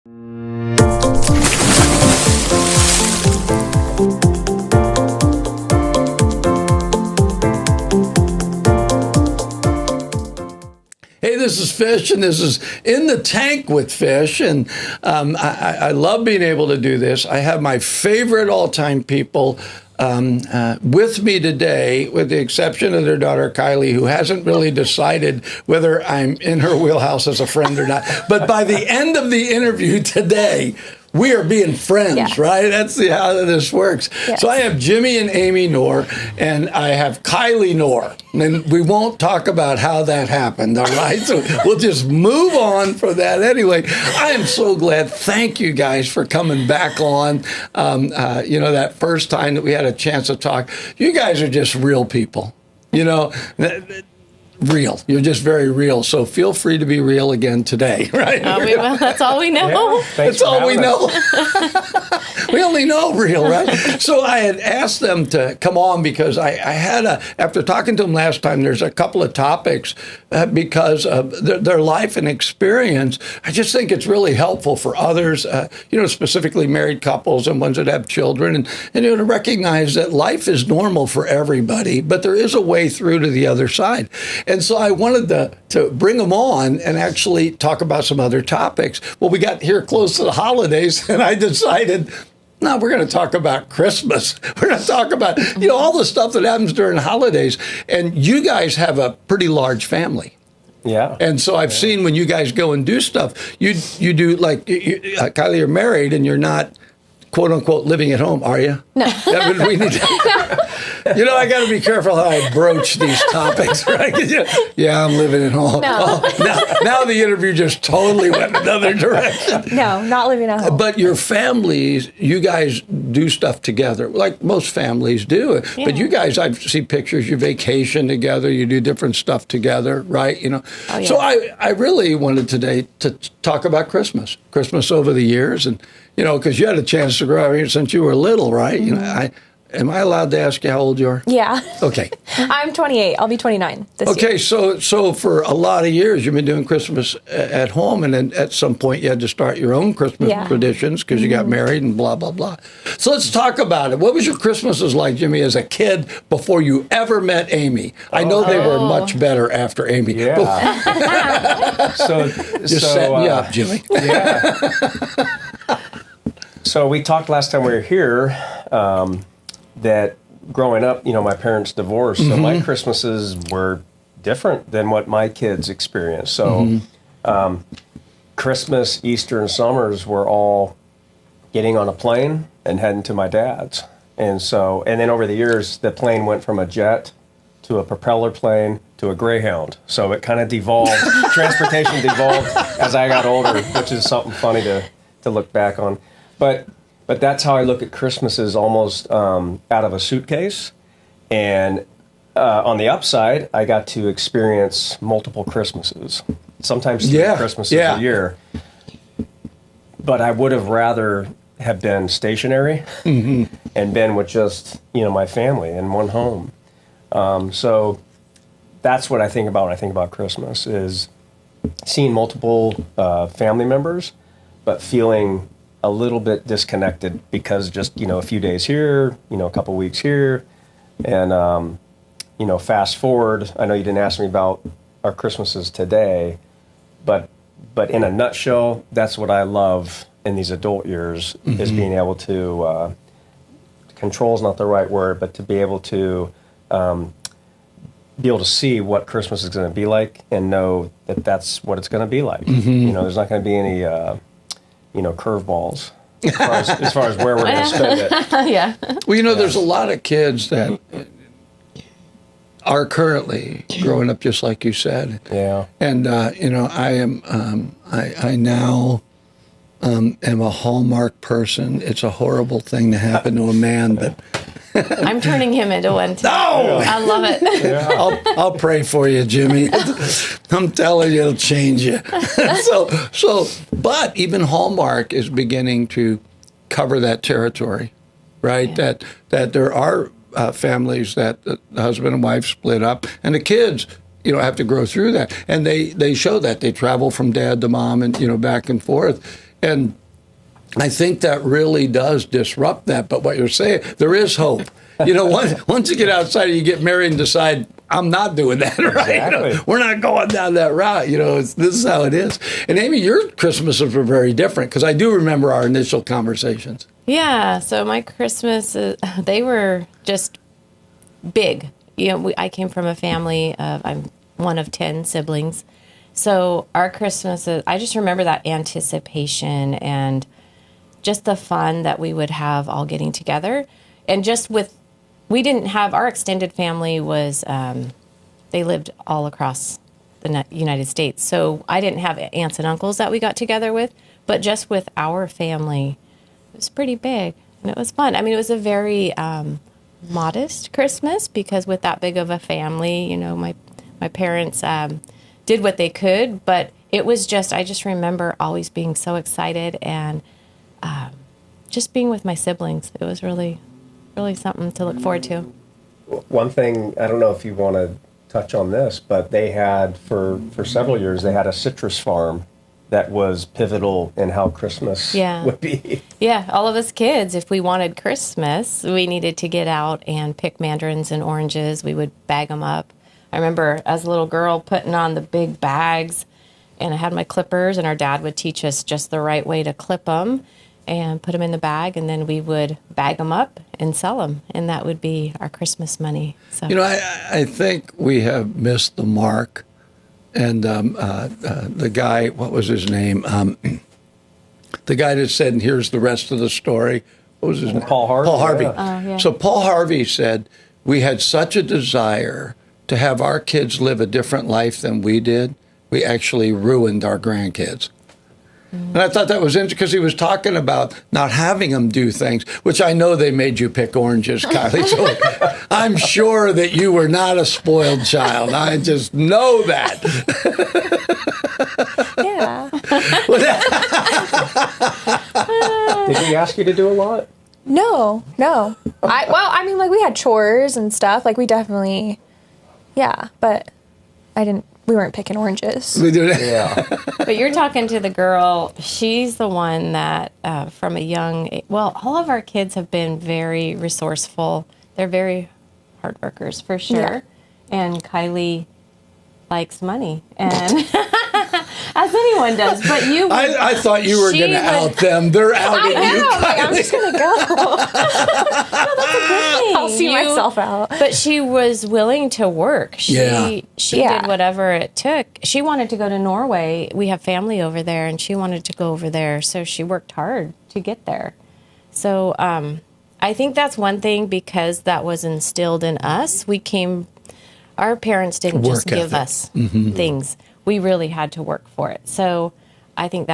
Hey, this is Fish, and this is In the Tank with Fish, and I love being able to do this. I have my favorite all-time people with me today, with the exception of their daughter, Kylie, who hasn't really decided whether I'm in her wheelhouse as a friend or not. But by the end of the interview today, we are being friends, right? That's how this works. Yes. So I have Jimmy and Amy Nore, and I have Kylie Nore. And we won't talk about how that happened, all right? So we'll just move on for that. Anyway, I am so glad. Thank you guys for coming back on. That first time that we had a chance to talk, you guys are just real people. Real. You're just very real. So feel free to be real again today, right? We will. That's all we know. Yeah, that's all we know. We only know real, right? So I had asked them to come on because I had after talking to them last time, there's a couple of topics because of their life and experience. I just think it's really helpful for others, specifically married couples and ones that have children, and to recognize that life is normal for everybody, but there is a way through to the other side. And so I wanted to bring them on and actually talk about some other topics. Well, we got here close to the holidays, and I decided, no, we're going to talk about Christmas. We're going to talk about, all the stuff that happens during holidays. And you guys have a pretty large family. Yeah. And so I've seen when you guys go and do stuff, you do, like, Kylie, you're married and you're not, quote unquote, living at home, are you? No. We need to, I got to be careful how I broach these topics, right? Yeah, I'm living at home. No. Oh, now the interview just totally went another direction. No, not living at home. But your families, you guys do stuff together, like most families do. Yeah. But you guys, I see pictures, you vacation together, you do different stuff together, right? Oh, yeah. So I really wanted today to talk about Christmas over the years, and because you had a chance to grow up here since you were little, right? Mm-hmm. Am I allowed to ask you how old you are? Yeah. Okay. I'm 28. I'll be 29 this year. Okay, so for a lot of years, you've been doing Christmas at home, and then at some point you had to start your own Christmas traditions because you got married and blah, blah, blah. So let's talk about it. What was your Christmases like, Jimmy, as a kid before you ever met Amy? I know they were much better after Amy. Yeah. Just setting you up, Jimmy. Yeah. So we talked last time we were here that growing up, my parents divorced, so my Christmases were different than what my kids experienced. So Christmas, Easter, and summers were all getting on a plane and heading to my dad's. And then over the years, the plane went from a jet to a propeller plane to a Greyhound. So it kind of devolved, transportation devolved as I got older, which is something funny to look back on. But that's how I look at Christmases, almost out of a suitcase. And on the upside, I got to experience multiple Christmases, sometimes 3 Christmases a year. But I would have rather have been stationary and been with just my family in one home. So that's what I think about when I think about Christmas, is seeing multiple family members, but feeling a little bit disconnected because just, a few days here, a couple weeks here. And, fast forward, I know you didn't ask me about our Christmases today, but in a nutshell, that's what I love in these adult years, is being able to, control is not the right word, but to be able to see what Christmas is going to be like and know that that's what it's going to be like. There's not going to be any curveballs as far as where we're going to spend it. Yeah. Well, there's a lot of kids that are currently growing up just like you said. Yeah. And I am I now am a Hallmark person. It's a horrible thing to happen to a man, but I'm turning him into one too. No! I love it. Yeah. I'll pray for you, Jimmy. I'm telling you, it'll change you. But even Hallmark is beginning to cover that territory, right? Yeah. That there are families that the husband and wife split up, and the kids, have to grow through that. And they show that. They travel from dad to mom and, back and forth. And I think that really does disrupt that. But what you're saying, there is hope. Once you get outside and you get married and decide, I'm not doing that, right? Exactly. We're not going down that route. This is how it is. And Amy, your Christmases were very different because I do remember our initial conversations. Yeah, so my Christmases, they were just big. I came from a family of, I'm one of 10 siblings. So our Christmases, I just remember that anticipation and just the fun that we would have all getting together. And just we didn't have, our extended family was, they lived all across the United States. So I didn't have aunts and uncles that we got together with, but just with our family, it was pretty big and it was fun. I mean, it was a very modest Christmas because with that big of a family, my parents did what they could, but it was I just remember always being so excited and just being with my siblings. It was really, really something to look forward to. One thing, I don't know if you want to touch on this, but they had, for several years, they had a citrus farm that was pivotal in how Christmas would be. Yeah, all of us kids, if we wanted Christmas, we needed to get out and pick mandarins and oranges. We would bag them up. I remember as a little girl putting on the big bags, and I had my clippers, and our dad would teach us just the right way to clip them and put them in the bag, and then we would bag them up and sell them, and that would be our Christmas money. So I think we have missed the mark. And the guy, what was his name? The guy that said, and here's the rest of the story. What was his name? Paul Harvey. Paul Harvey. Yeah. So Paul Harvey said, we had such a desire to have our kids live a different life than we did. We actually ruined our grandkids. And I thought that was interesting because he was talking about not having them do things, which I know they made you pick oranges, Kylie. So I'm sure that you were not a spoiled child. I just know that. Yeah. Did he ask you to do a lot? No. We had chores and stuff. We definitely, but we weren't picking oranges. Yeah. But you're talking to the girl. She's the one that from a young, all of our kids have been very resourceful. They're very hard workers for sure. Yeah. And Kylie likes money, and as anyone does. But I thought you were going to out them. They're outing you, Kylie. I'm just going to go. that's a good thing. I'll see myself out. But she was willing to work. She Yeah. did whatever it took. She wanted to go to Norway. We have family over there, and she wanted to go over there. So she worked hard to get there. So I think that's one thing because that was instilled in us. Our parents didn't just give us things. We really had to work for it. So I think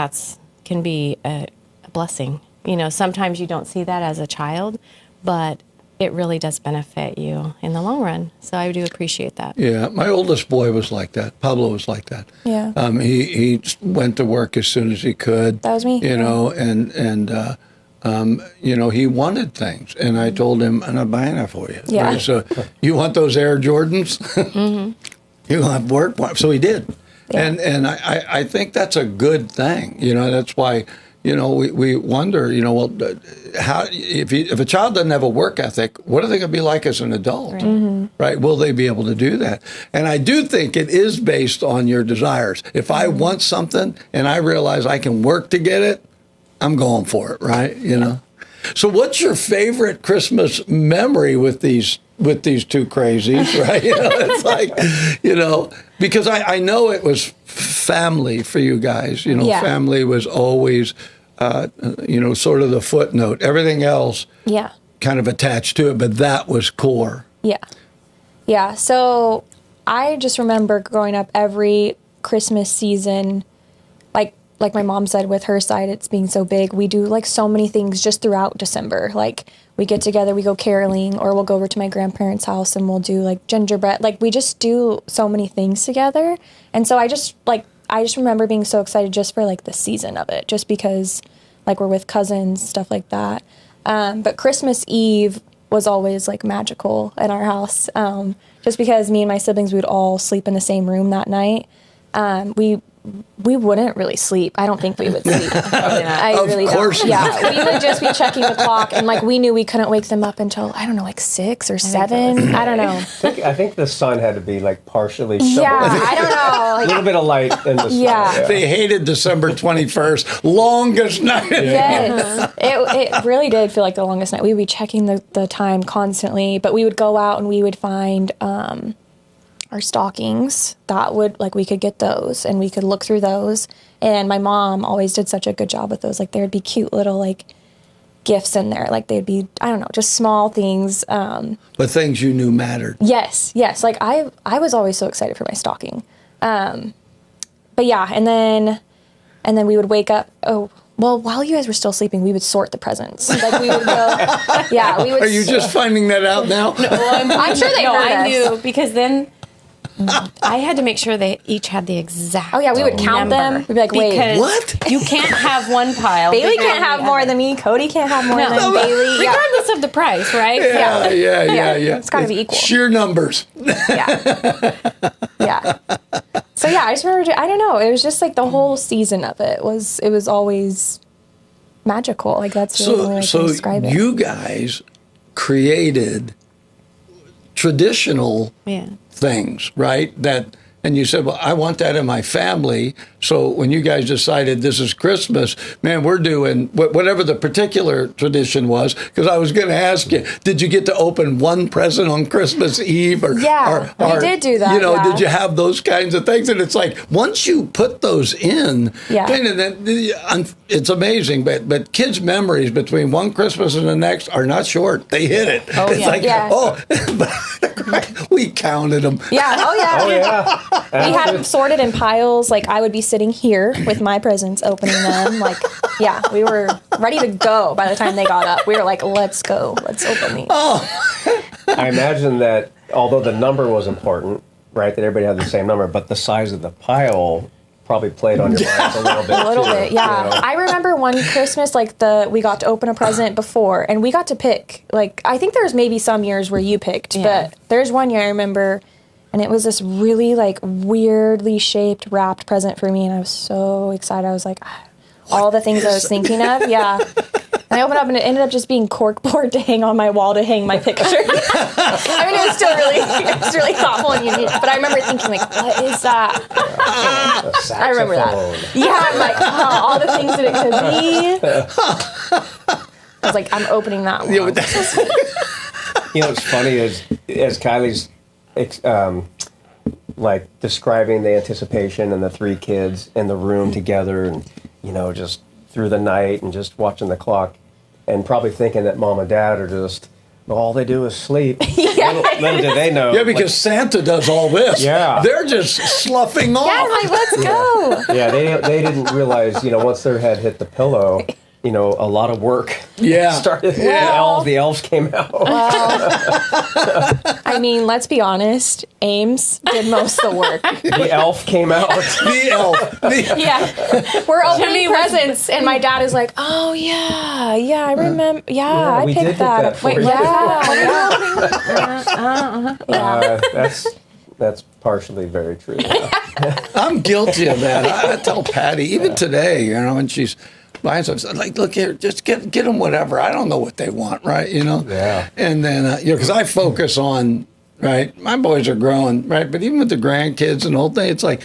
can be a blessing. Sometimes you don't see that as a child, but it really does benefit you in the long run. So I do appreciate that. Yeah, my oldest boy was like that. Pablo was like that. Yeah. He went to work as soon as he could. That was me. He wanted things, and I told him, "I'm not buying that for you." Yeah. Right? So you want those Air Jordans? You want work? So he did. Yeah. And I think that's a good thing. That's why, we wonder, how if a child doesn't have a work ethic, what are they going to be like as an adult? Right. Mm-hmm. Right? Will they be able to do that? And I do think it is based on your desires. If I want something and I realize I can work to get it, I'm going for it, right? So what's your favorite Christmas memory with these two crazies, right? It's like, because I know it was family for you guys. Yeah. Family was always, sort of the footnote. Everything else kind of attached to it, but that was core. Yeah. Yeah. So I just remember growing up every Christmas season, like my mom said, with her side, it's being so big. We do so many things just throughout December. We get together, we go caroling, or we'll go over to my grandparents' house and we'll do gingerbread. We just do so many things together. And so I just remember being so excited just for the season of it, just because we're with cousins, stuff like that. But Christmas Eve was always magical at our house, just because me and my siblings would all sleep in the same room that night. we wouldn't really sleep. I don't think we would sleep. I Of really course don't. not. Yeah, we would just be checking the clock, and like we knew we couldn't wake them up until I don't know, like 6 or 7. I don't know. I think the sun had to be like partially showing. Yeah, I don't know. A Like, little bit of light in the sun. Yeah. They hated December 21st, longest night. yes, it really did feel like the longest night. We would be checking the time constantly, but we would go out and we would find our stockings that would like we could get those and we could look through those. And my mom always did such a good job with those. Like there'd be cute little like gifts in there. Like they'd be, I don't know, just small things. But things you knew mattered. Yes. Like I was always so excited for my stocking. But yeah, and then we would wake up. Oh, well, while you guys were still sleeping, we would sort the presents. Like we would go. Yeah, we would. Are you just finding that out now? I'm sure they No, heard I us. knew because then I had to make sure they each had the exact. Oh yeah, we would count them. We'd be like, wait, because What? You can't have one pile. Bailey bigger can't than have the more other. than me. Cody can't have more No. than Bailey. Yeah, Regardless of the price, right? Yeah. It's gotta be equal. Sheer numbers. yeah. So yeah, I just remember. I don't know. It was just like the whole season of it was. It was always magical. Like that's really the only way I can describe it. You guys created traditional Yeah. things, right? And you said, well, I want that in my family. So when you guys decided this is Christmas, man, we're doing whatever the particular tradition was. Because I was going to ask you, did you get to open one present on Christmas Eve? Or, Yeah, we did do that, You know, yeah. did you have those kinds of things? And it's like, once you put those in, Yeah. then it's amazing. But kids' memories between one Christmas and the next are not short. They hit it. Oh, it's yeah. like, Yeah. we counted them. Yeah. Oh yeah. Oh yeah. We had them sorted in piles. Like I would be sitting here with my presents, opening them. Like, yeah, we were ready to go by the time they got up. We were like, let's go. Let's open these. I imagine that although the number was important, right, that everybody had the same number, but the size of the pile probably played on your minds a little bit. A little too, bit, yeah. you know? I remember one Christmas, like we got to open a present before, and we got to pick. Like I think there's maybe some years where you picked, Yeah. but there's one year I remember, and it was this really like weirdly shaped wrapped present for me, and I was so excited. I was like, all the things I was thinking of, yeah. And I opened up, and it ended up just being corkboard to hang on my wall to hang my picture. I mean, it was really thoughtful and unique. But I remember thinking, like, what is that? I remember that. Yeah, I'm like, oh, all the things that it could be. I was like, I'm opening that one. Yeah, but You know, what's funny is as Kylie's like describing the anticipation and the three kids in the room together, and you know, just through the night and just watching the clock, and probably thinking that mom and dad are just all they do is sleep. Little do they know. Yeah, because Santa does all this. Yeah. They're just sloughing off. Yeah, I'm like, let's go. Yeah, they didn't realize, you know, once their head hit the pillow, you know, a lot of work Yeah. started. Well- The elves came out. I mean, let's be honest. Ames did most of the work. The elf came out. The elf. Yeah. We're opening Jimmy was- presents, and my dad is like, oh, yeah, I remember. Yeah, I we did picked get that. that for Wait, you. yeah. That's partially very true. I'm guilty of that. I tell Patty, even today, you know, when she's buying stuff, like, look here, just get them whatever. I don't know what they want, right? You know? Yeah. And then, you know, because I focus on, right, my boys are growing, right? But even with the grandkids and the whole thing, it's like,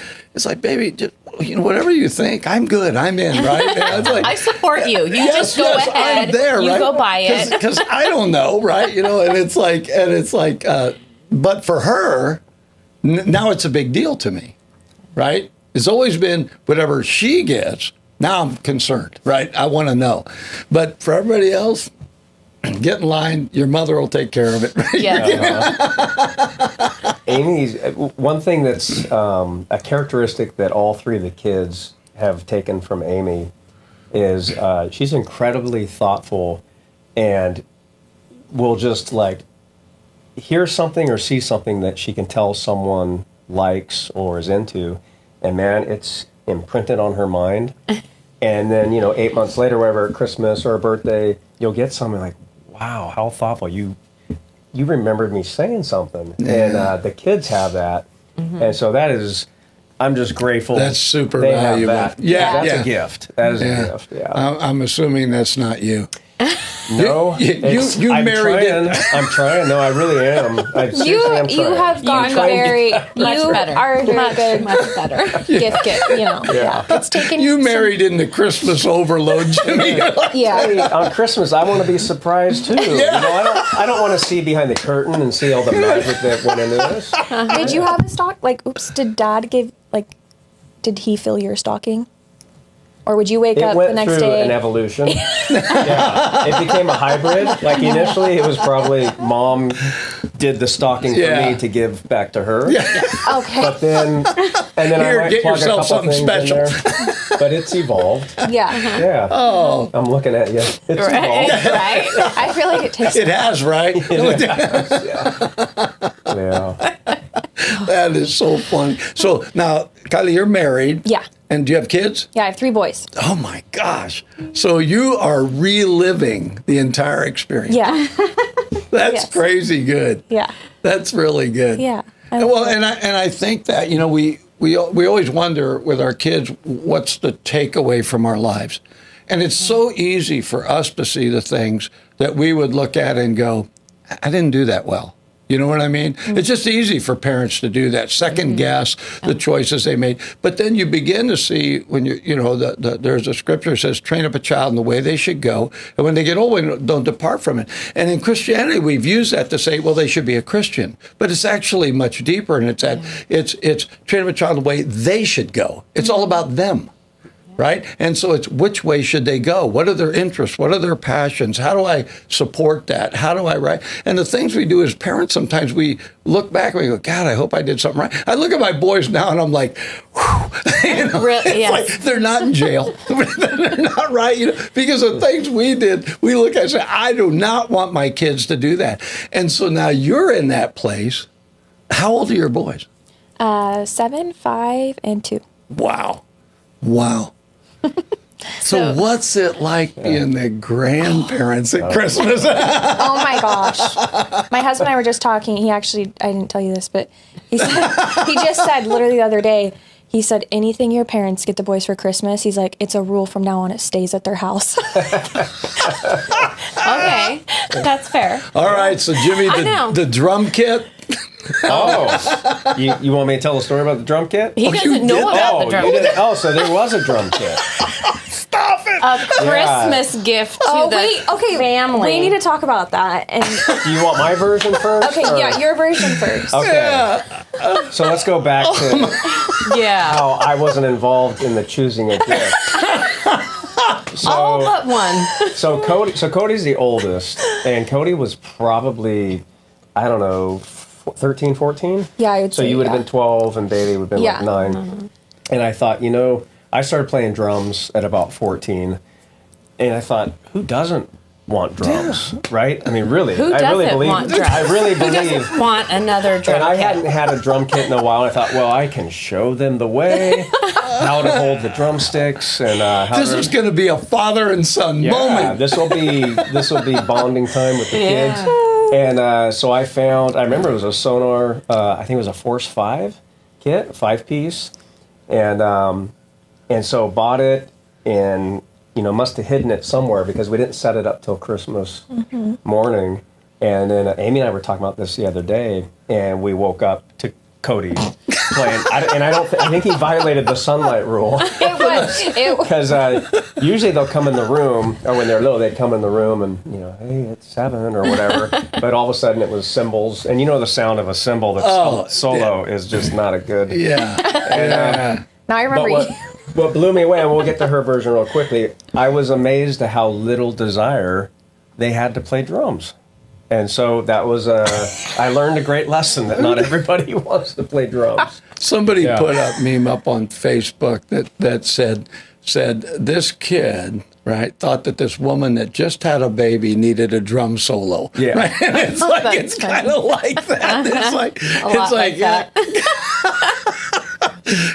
baby, just, you know, whatever you think, I'm good. I'm in, right? And it's like, I support you. You yes, just go yes, ahead. I'm there, you right? go buy it. Because I don't know, right? You know, and it's like, but for her, now it's a big deal to me, right? It's always been whatever she gets. Now I'm concerned, right? I want to know. But for everybody else, get in line. Your mother will take care of it. Right? Yeah. Amy's one thing that's a characteristic that all three of the kids have taken from Amy is she's incredibly thoughtful and will just like hear something or see something that she can tell someone likes or is into, and man, it's imprinted on her mind. And then, you know, 8 months later, whatever, Christmas or a birthday, you'll get something like, wow, how thoughtful. You remembered me saying something. Yeah. And the kids have that. And so that is I'm just grateful. That's super they have valuable. that. Yeah, That's yeah. a gift. That is Yeah. a gift. Yeah. I'm assuming that's not you. No, you I'm married trying. it. I'm trying. No, I really am. I seriously am You trying. have gotten trying to very much you better. are a very Much, good much better. gift. Yeah. It's taken You some- married into Christmas overload, Jimmy. Yeah. Hey, on Christmas, I want to be surprised too. You know, I don't want to see behind the curtain and see all the magic that went into this. Did you have a stock? Like, oops, did Dad give, like, did he fill your stocking? Or would you wake It up went the next through day? an evolution. Yeah, it became a hybrid. Like initially, it was probably Mom did the stocking for Yeah. me to give back to her. Okay. But then, and then Here, I might get plug yourself a couple something things special. in there. But it's evolved. Yeah. Yeah. Oh, I'm looking at you. It's Right. evolved. Right. I feel like it takes. it has, right? Yeah. That is so funny. So now, Kylie, you're married. Yeah. And do you have kids? Yeah, I have 3 boys. Oh my gosh. So you are reliving the entire experience. Yeah. That's Yes. crazy good. Yeah. That's really good. Yeah. Well, and I think that, you know, we always wonder with our kids, what's the takeaway from our lives? And it's so easy for us to see the things that we would look at and go, I didn't do that well. You know what I mean? It's just easy for parents to do that, second guess the choices they made. But then you begin to see when there's a scripture that says, train up a child in the way they should go. And when they get old, don't depart from it. And in Christianity, we've used that to say, well, they should be a Christian. But it's actually much deeper. And it's train up a child in the way they should go. It's all about them. Right? And so it's which way should they go? What are their interests? What are their passions? How do I support that? How do I write? And the things we do as parents, sometimes we look back and we go, God, I hope I did something right. I look at my boys now and I'm like, whew. You know, Really? Yes. like they're not in jail. They're not right. You know, because of things we did, we look and say, I do not want my kids to do that. And so now you're in that place. How old are your boys? 7, 5, and 2. Wow. Wow. So what's it like being the grandparents at Christmas? Oh my gosh. My husband and I were just talking. I didn't tell you this, but he just said literally the other day, he said, anything your parents get the boys for Christmas, he's like, it's a rule from now on, it stays at their house. Okay. That's fair. All right, so Jimmy, know. the drum kit. Oh, you want me to tell the story about the drum kit? He you doesn't know did? about the Oh, drum. you didn't. Oh, so there was a drum kit. Stop it. A Christmas gift to the family. We need to talk about that. And Do you want my version first? okay, or- yeah, your version first. Okay. So let's go back to Yeah. how I wasn't involved in the choosing a gift. All but one. So Cody's the oldest, and Cody was probably, I don't know, 13, 14? Yeah, I would So say, you would have yeah. been 12, and Bailey would have been Yeah. like 9. And I thought, I started playing drums at about 14, and I thought, who doesn't want drums, right? I mean, really. Who I really doesn't believe, want drums? I really Who believe. doesn't want another drum And I kit? hadn't had a drum kit in a while. I thought, well, I can show them the way, how to hold the drumsticks, and how This to. is going to be a father and son moment. This will be bonding time with the Yeah. kids. And so I remember it was a Sonar. I think it was a Force 5 kit, 5-piece, and so bought it and must have hidden it somewhere because we didn't set it up till Christmas morning. And then Amy and I were talking about this the other day, and we woke up to Cody playing. I think he violated the sunlight rule. It was. Because usually they'll come in the room, or when they're little, they'd come in the room and, hey, it's 7 or whatever. But all of a sudden it was cymbals. And the sound of a cymbal that's solo is just not a good. Yeah. And, Now I but remember. what blew me away, and we'll get to her version real quickly, I was amazed at how little desire they had to play drums. And so that was I learned a great lesson that not everybody wants to play drums. Somebody Yeah. put a meme up on Facebook that said this kid, right, thought that this woman that just had a baby needed a drum solo. Yeah. Right? And it's like That's it's kind of like that. It's like lot like that.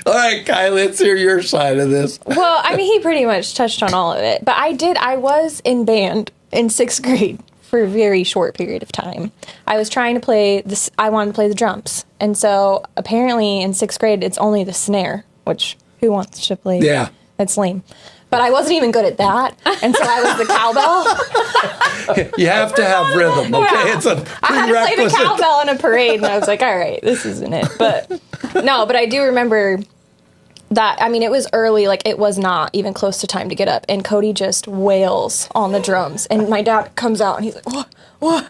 All right, Kylie, let's hear your side of this. Well, I mean, he pretty much touched on all of it. But I was in band in 6th grade for a very short period of time. I was trying to play this. I wanted to play the drums, and so apparently in 6th grade it's only the snare. Which who wants to play? Yeah, that's lame. But I wasn't even good at that, and so I was the cowbell. you have to have rhythm. Okay, Yeah. it's a I had to play the prerequisite. cowbell in a parade, and I was like, all right, this isn't it. But no, but I do remember that. I mean, it was early, like it was not even close to time to get up, and Cody just wails on the drums, and my dad comes out, and he's like, what?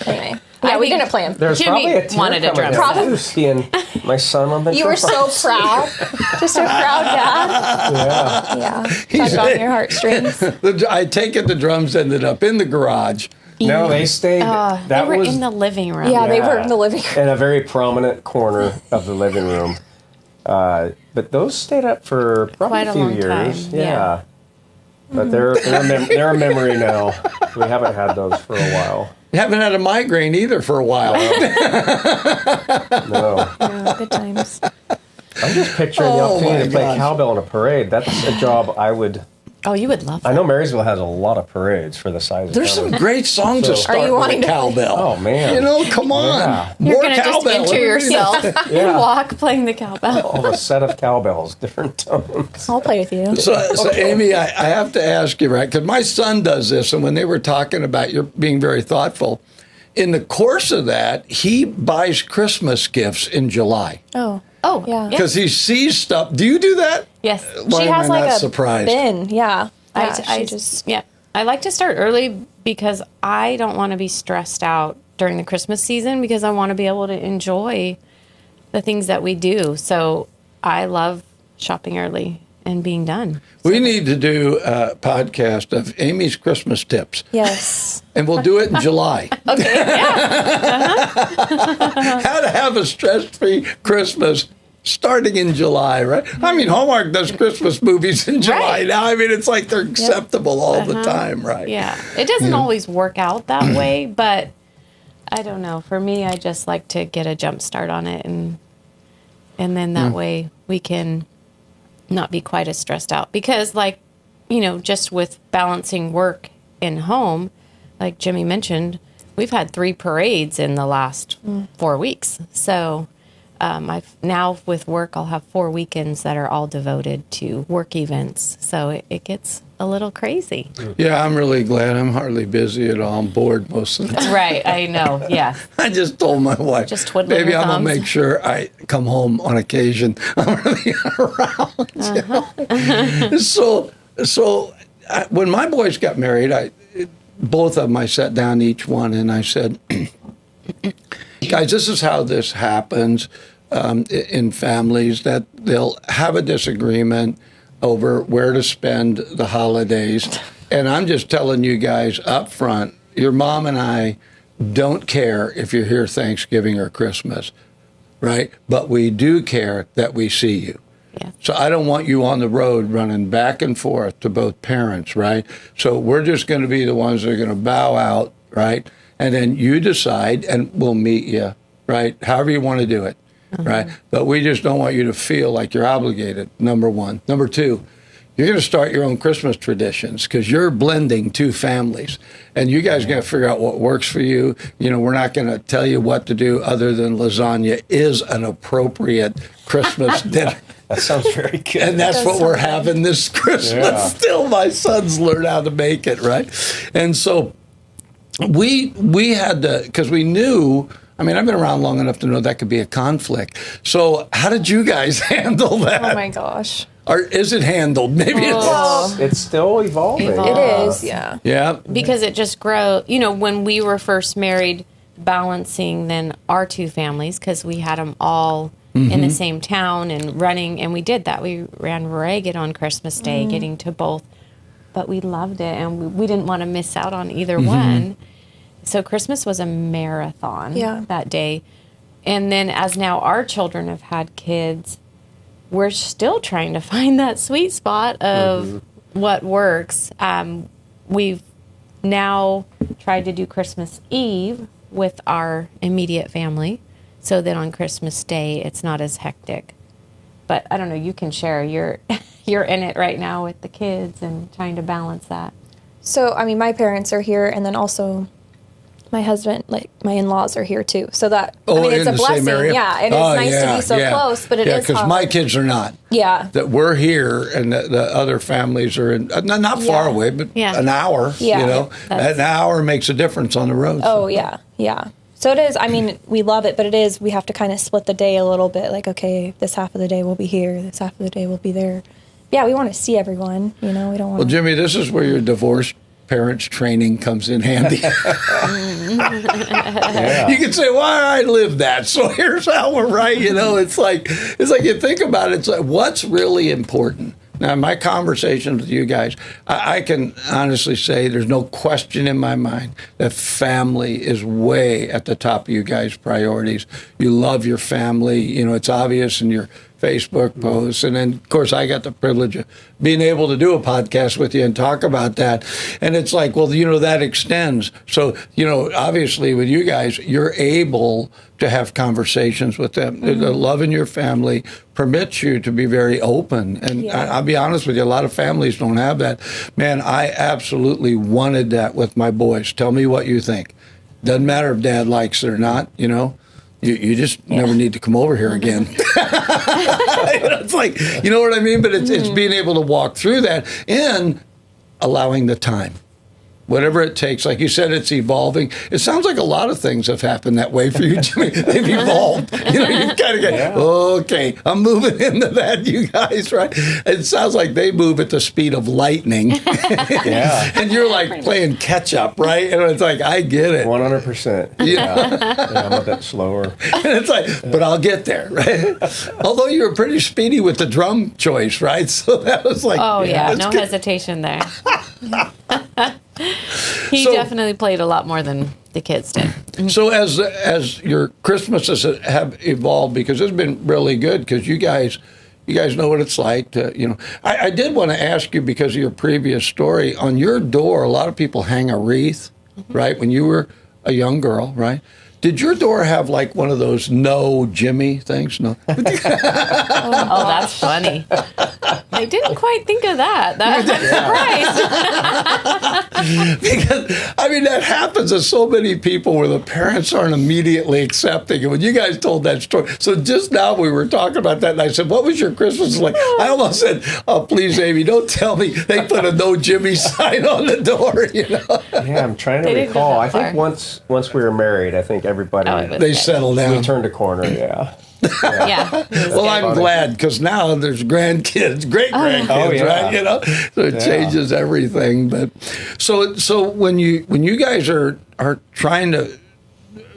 Anyway, yeah, we didn't play him. There's Jimmy probably a tear wanted a coming drum down, too, seeing my son on the You were so proud, just a proud dad. Yeah. Yeah, tugged on your heartstrings. I take it the drums ended up in the garage. No, they stayed. They were in the living room. Yeah, they were in the living room. in a very prominent corner of the living room. But those stayed up for probably Quite a a few long years. time, yeah. But they're a memory now. We haven't had those for a while. You haven't had a migraine either for a while. No. Yeah, good times. I'm just picturing the Oh, opportunity my to play gosh. cowbell in a parade. That's a job I would. Oh, you would love that. I know Marysville has a lot of parades for the size of There's some town. great songs to So- start Are you with wanting a to play? cowbell. Oh, man. You know, come on. Yeah. You're More going to just cowbell. enter yourself and Yeah. walk playing the cowbell. Of a set of cowbells, different tones. I'll play with you. So Amy, I have to ask you, right? Because my son does this, and when they were talking about you're being very thoughtful, in the course of that, he buys Christmas gifts in July Oh, Oh, Yeah. because he sees stuff. Do you do that? Yes. Why she am has I like not a surprised? bin. Yeah, I she just I like to start early because I don't want to be stressed out during the Christmas season because I want to be able to enjoy the things that we do. So I love shopping early and being done. We need to do a podcast of Amy's Christmas tips, Yes. and we'll do it in July. Okay. Yeah. How to have a stress-free Christmas starting in July, right? I mean, Hallmark does Christmas movies in July Right. now. I mean, it's like they're acceptable all the time, right? Yeah. It doesn't always work out that way, but I don't know. For me, I just like to get a jump start on it and then that way we can not be quite as stressed out because like, just with balancing work and home, like Jimmy mentioned, we've had 3 parades in the last 4 weeks. So I've now with work, I'll have 4 weekends that are all devoted to work events. So it gets a little crazy. Yeah, I'm really glad. I'm hardly busy at all. I'm bored most of the time. Right. I know. Yeah. I just told my wife, Just twiddling maybe your I'm going to thumbs." make sure I come home on occasion. I'm really around. You know? So when my boys got married, both of them, I sat down each one and I said, guys, this is how this happens in families, that they'll have a disagreement over where to spend the holidays. And I'm just telling you guys up front, your mom and I don't care if you're here Thanksgiving or Christmas, right? But we do care that we see you. Yeah. So I don't want you on the road running back and forth to both parents, right? So we're just going to be the ones that are going to bow out, right? And then you decide, and we'll meet you, right? However you want to do it, right? But we just don't want you to feel like you're obligated, number one. Number two, you're going to start your own Christmas traditions because you're blending 2 families. And you guys got to figure out what works for you. We're not going to tell you what to do other than lasagna is an appropriate Christmas dinner. That sounds very good. And that's what we're having this Christmas. Yeah. Still, my sons learn how to make it, right? And so we had to, because we knew, I've been around long enough to know that could be a conflict. So how did you guys handle that? Oh my gosh. Or is it handled? Maybe It's still evolving. Evolved. It is. Yeah. yeah. Because it just grows. When we were first married, balancing then our 2 families, because we had them all in the same town and running, and we did that. We ran ragged on Christmas Day, getting to both, but we loved it, and we didn't want to miss out on either one. So Christmas was a marathon that day. And then as now our children have had kids, we're still trying to find that sweet spot of what works. We've now tried to do Christmas Eve with our immediate family so that on Christmas Day it's not as hectic. But I don't know, you can share. You're in it right now with the kids and trying to balance that. So, I mean, my parents are here, and then also my husband, like my in-laws are here too. So that, I mean, it's a blessing. Yeah, and it's nice to be so close, but it is because hard. my kids are not. Yeah. That we're here, and the other families are in, not far away, but an hour. Yeah. You know, an hour makes a difference on the road. Oh, yeah, yeah. So it is, I mean, we love it, but it is, we have to kind of split the day a little bit. Like, okay, this half of the day we'll be here, this half of the day we'll be there. Yeah, we want to see everyone, you know, we don't want Well, Jimmy, this is where your divorced parents training comes in handy. You can say, well, I lived that, so here's how we're right. You know, it's like you think about it, it's like, what's really important? Now, in my conversations with you guys, I can honestly say there's no question in my mind that family is way at the top of you guys' priorities. You love your family. You know, it's obvious in your Facebook posts. And then, of course, I got the privilege of being able to do a podcast with you and talk about that. And it's like, well, you know, that extends. So, you know, obviously with you guys, you're able to have conversations with them. The love in your family permits you to be very open. And I'll be honest with you, a lot of families don't have that. Man, I absolutely wanted that with my boys. Tell me what you think. Doesn't matter if Dad likes it or not, you know. You just never need to come over here again. It's like, you know what I mean? But it's being able to walk through that and allowing the time. Whatever it takes. Like you said, it's evolving. It sounds like a lot of things have happened that way for you, Jimmy. They've evolved. You know, you've kind of got, okay, I'm moving into that, you guys, right? It sounds like they move at the speed of lightning. And you're like playing catch up, right? And it's like, I get it. 100%. Yeah. I'm a bit slower. And it's like, but I'll get there, right? Although you were pretty speedy with the drum choice, right? So that was like, no good. Hesitation there. He definitely played a lot more than the kids did. So as your Christmases have evolved, because it's been really good, because you guys know what it's like to, you know. I did want to ask you, because of your previous story, on your door, a lot of people hang a wreath, right? When you were a young girl, right? Did your door have like one of those no Jimmy things? No. Oh, that's funny. I didn't quite think of that. I'm surprised. Because, I mean, that happens to so many people where the parents aren't immediately accepting. And when you guys told that story, so just now we were talking about that, and I said, what was your Christmas like? I almost said, oh, please, Amy, don't tell me they put a no Jimmy sign on the door, you know? Yeah, I'm trying to recall. I think once we were married, I think everybody, they settled down. We turned a corner, yeah. Well, I'm glad, because now there's grandkids, great grandkids, right? You know, so it changes everything. But so when you guys are trying to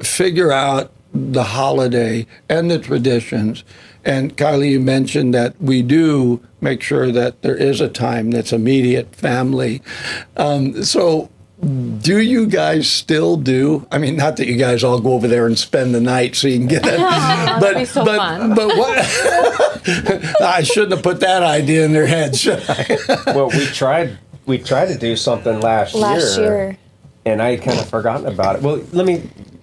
figure out the holiday and the traditions, and Kylie, you mentioned that we do make sure that there is a time that's immediate family. So do you guys still do? I mean, not that you guys all go over there and spend the night so you can get it. That'd be so fun. But what? I shouldn't have put that idea in their head, should I? Well, we tried to do something last year, and I had kind of forgotten about it. Well,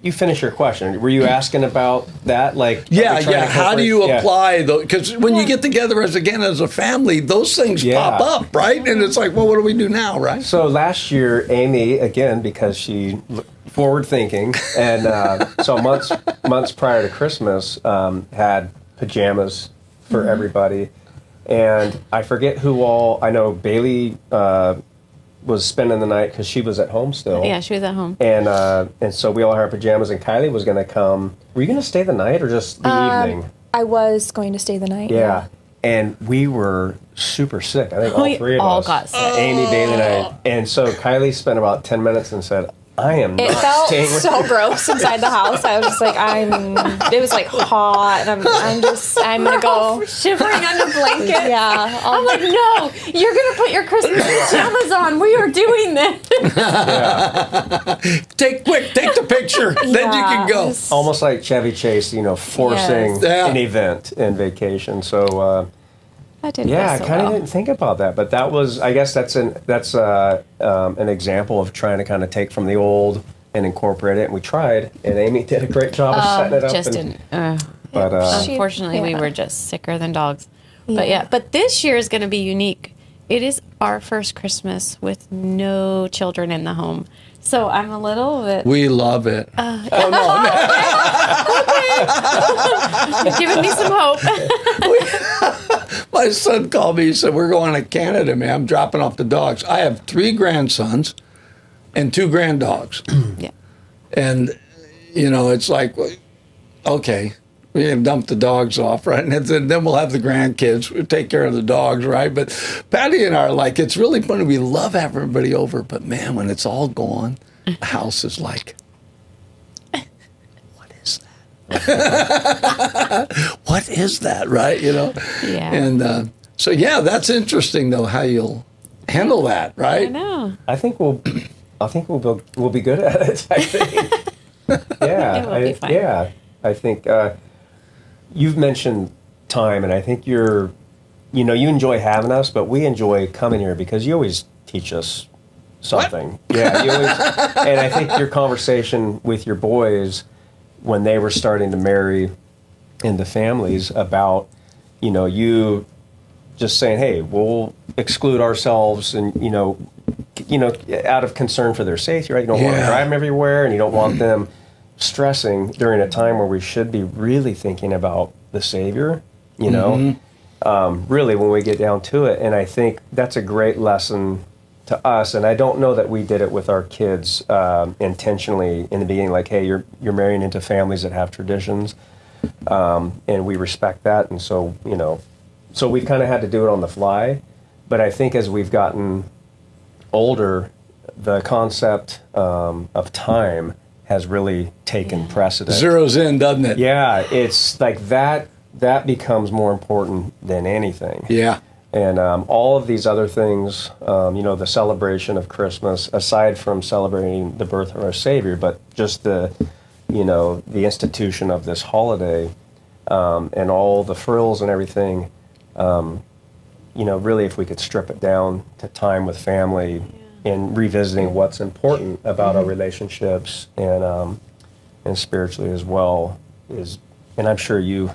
you finish your question. Were you asking about that? Like, how do you apply those? Because when you get together as a family, those things pop up, right? And it's like, well, what do we do now, right? So last year, Amy, again, because she forward thinking, and so months prior to Christmas, had pajamas for everybody, and I forget who all. I know Bailey was spending the night because she was at home still. Yeah, she was at home. And so we all had our pajamas, and Kylie was going to come. Were you going to stay the night or just the evening? I was going to stay the night. Yeah. And we were super sick. I think all three of us. all got sick. Amy, Bailey, and I. And so Kylie spent about 10 minutes and said, I am not staying with It felt so gross inside the house. I was just like, it was like hot, and I'm gonna go shivering under blankets. Yeah, I'm like, no, you're gonna put your Christmas pajamas on. We are doing this. Take the picture, then you can go. Almost like Chevy Chase, forcing an event and vacation. So. I kind of didn't think about that, but that was, I guess that's an example of trying to kind of take from the old and incorporate it. And we tried, and Amy did a great job of setting it up. Unfortunately, we were just sicker than dogs. Yeah. But this year is going to be unique it is our first Christmas with no children in the home. So I'm a little bit... We love it. You're giving me some hope. My son called me. He said, we're going to Canada, man. I'm dropping off the dogs. I have 3 grandsons and 2 granddogs. Yeah. And, it's like, okay, we can dump the dogs off, right? And then we'll have the grandkids. We'll take care of the dogs, right? But Patty and I are like, it's really funny. We love having everybody over. But, man, when it's all gone, the house is like, what is that? What is that, right? Yeah. And so, yeah, that's interesting, though, how you'll handle that, right? I know. I think we'll be good at it. I think. Yeah. It will be fine. Yeah. I think you've mentioned time, and I think you enjoy having us, but we enjoy coming here because you always teach us something. What? Yeah. You always, and I think your conversation with your boys when they were starting to marry into families about, you just saying, hey, we'll exclude ourselves and, out of concern for their safety, right? You don't want to drive them everywhere, and you don't want them stressing during a time where we should be really thinking about the Savior, really when we get down to it. And I think that's a great lesson to us. And I don't know that we did it with our kids intentionally in the beginning, like, hey, you're marrying into families that have traditions, and we respect that. And so, so we've kind of had to do it on the fly. But I think as we've gotten older, the concept of time has really taken precedent. Zeroes in, doesn't it? Yeah, it's like that becomes more important than anything. Yeah. And all of these other things, the celebration of Christmas, aside from celebrating the birth of our Savior, but just the institution of this holiday, and all the frills and everything, really if we could strip it down to time with family, and revisiting what's important about our relationships and spiritually as well and I'm sure you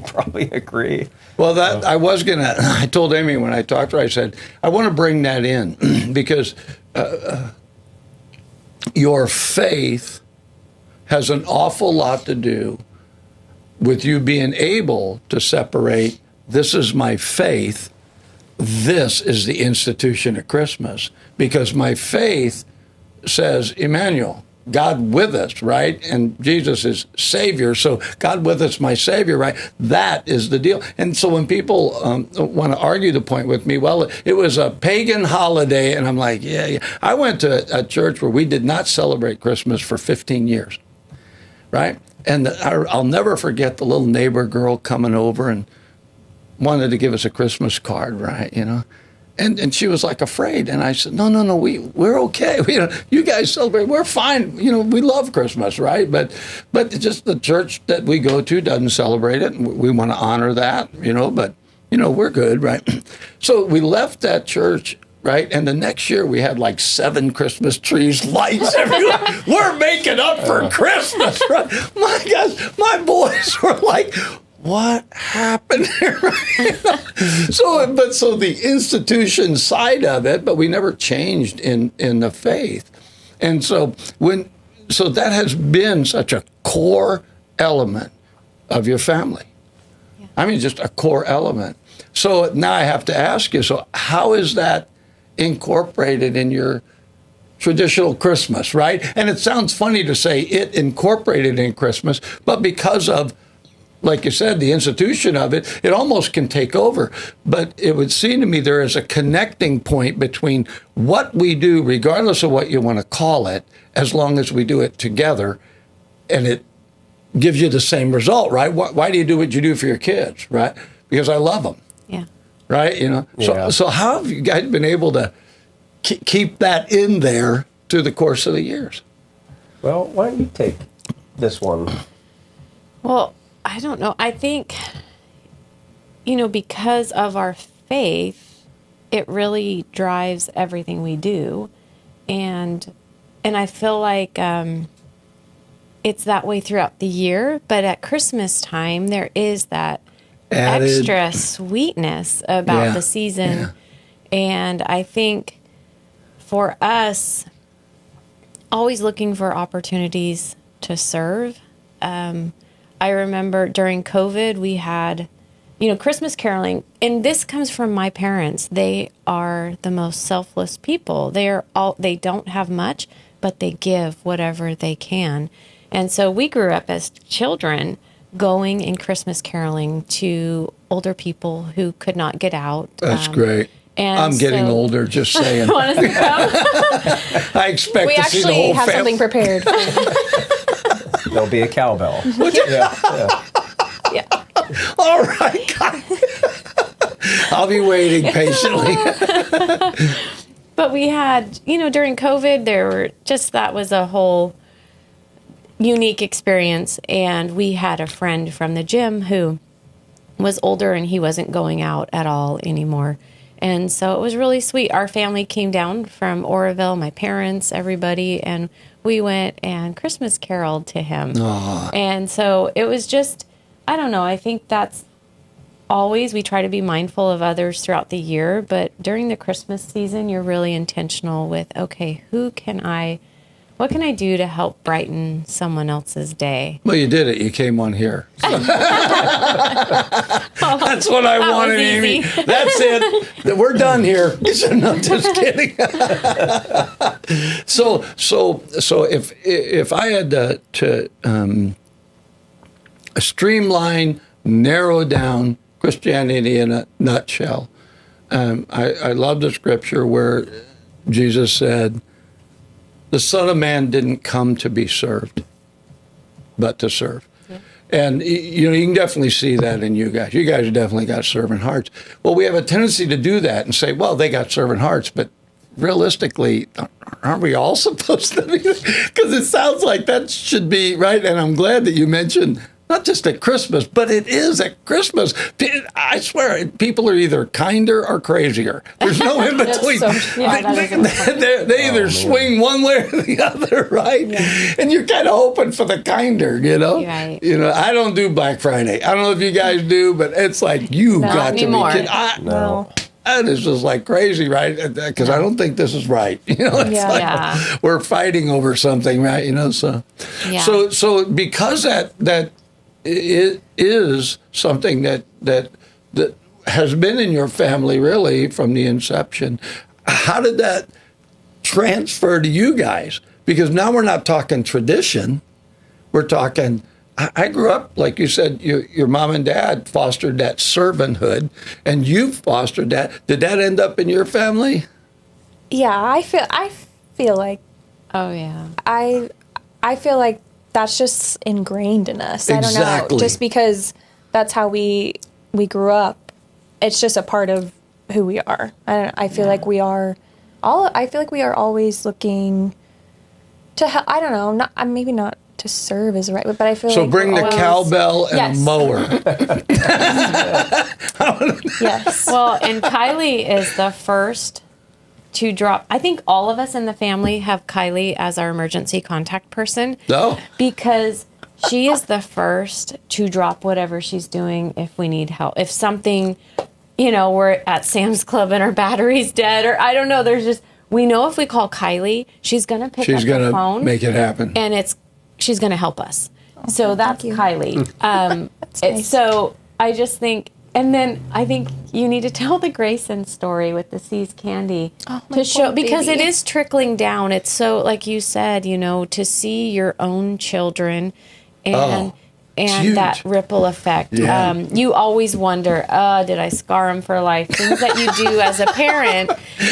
probably agree. Well, I told Amy when I talked to her, I said, I want to bring that in because your faith has an awful lot to do with you being able to separate, this is my faith, this is the institution of Christmas, because my faith says, Emmanuel, God with us, right? And Jesus is Savior, so God with us, my Savior, right? That is the deal. And so when people want to argue the point with me, well, it was a pagan holiday, and I'm like, yeah. I went to a church where we did not celebrate Christmas for 15 years, right? And I'll never forget the little neighbor girl coming over and wanted to give us a Christmas card, right? And she was like afraid. And I said, no, we're okay. You guys celebrate. We're fine. We love Christmas, right? But just the church that we go to doesn't celebrate it. And we want to honor that, but, we're good, right? So we left that church, right? And the next year we had like 7 Christmas trees, lights everywhere. We're making up for Christmas, right? My gosh, my boys were like, what happened here? So the institution side of it, but we never changed in the faith. And so that has been such a core element of your family. Yeah. I mean, just a core element. So now I have to ask you, so how is that incorporated in your traditional Christmas, right? And it sounds funny to say it incorporated in Christmas, but because of, like you said, the institution of it, it almost can take over. But it would seem to me there is a connecting point between what we do, regardless of what you want to call it, as long as we do it together, and it gives you the same result, right? Why do you do what you do for your kids, right? Because I love them. Yeah. Right? So how have you guys been able to keep that in there through the course of the years? Well, why don't you take this one? Well, I don't know. I think, because of our faith, it really drives everything we do. And I feel like it's that way throughout the year. But at Christmas time, there is that extra sweetness about the season. Yeah. And I think for us, always looking for opportunities to serve. I remember during COVID, we had, Christmas caroling, and this comes from my parents. They are the most selfless people. They don't have much, but they give whatever they can. And so we grew up as children going and Christmas caroling to older people who could not get out. That's great. And I'm getting older, just saying. Want to come? I expect We to see the actually whole have family. something prepared. There'll be a cowbell. Yeah. All right, guys. I'll be waiting patiently. But we had, during COVID, that was a whole unique experience. And we had a friend from the gym who was older and he wasn't going out at all anymore. And so it was really sweet. Our family came down from Oroville, my parents, everybody, and we went and Christmas caroled to him. Aww. And so it was just, I don't know, I think that's always, we try to be mindful of others throughout the year, but during the Christmas season, you're really intentional with, okay, what can I do to help brighten someone else's day? Well, you did it. You came on here. That's what I wanted, Amy. easy. That's it. We're done here. No, just kidding. So if I had to streamline, narrow down Christianity in a nutshell, I love the scripture where Jesus said, the Son of Man didn't come to be served, but to serve. Yeah. And, you can definitely see that in you guys. You guys definitely got servant hearts. Well, we have a tendency to do that and say, well, they got servant hearts, but realistically, aren't we all supposed to be? Because it sounds like that should be, right? And I'm glad that you mentioned not just at Christmas, but it is at Christmas. I swear, people are either kinder or crazier. There's no in between. They either swing one way or the other, right? Yeah. And you're kind of hoping for the kinder, Right. I don't do Black Friday. I don't know if you guys do, but it's like got anymore. to be kidding. No. That is just like crazy, right? Because I don't think this is right. We're fighting over something, right? So because that it is something that has been in your family really from the inception. How did that transfer to you guys? Because now we're not talking tradition. We're talking, I grew up, like you said, your mom and dad fostered that servanthood, and you fostered that. Did that end up in your family? Yeah, I feel like. Oh, yeah. I feel like that's just ingrained in us. Exactly. I don't know, just because that's how we grew up. It's just a part of who we are. I feel like we are always looking to help. I don't know, maybe not to serve is right, but I feel so like bring the cowbell and a mower. Yes. Well, and Kylie is the first to drop. I think all of us in the family have Kylie as our emergency contact person. No. Because she is the first to drop whatever she's doing if we need help. If something, we're at Sam's Club and our battery's dead, or I don't know, we know if we call Kylie, she's going to pick up the phone. Make it happen. And she's going to help us. So that's Kylie. That's nice. So I just think, and then I think you need to tell the Grayson story with the See's candy to show, because it is trickling down. It's so, like you said, to see your own children and that ripple effect. Yeah. You always wonder, did I scar them for life? Things that you do as a parent,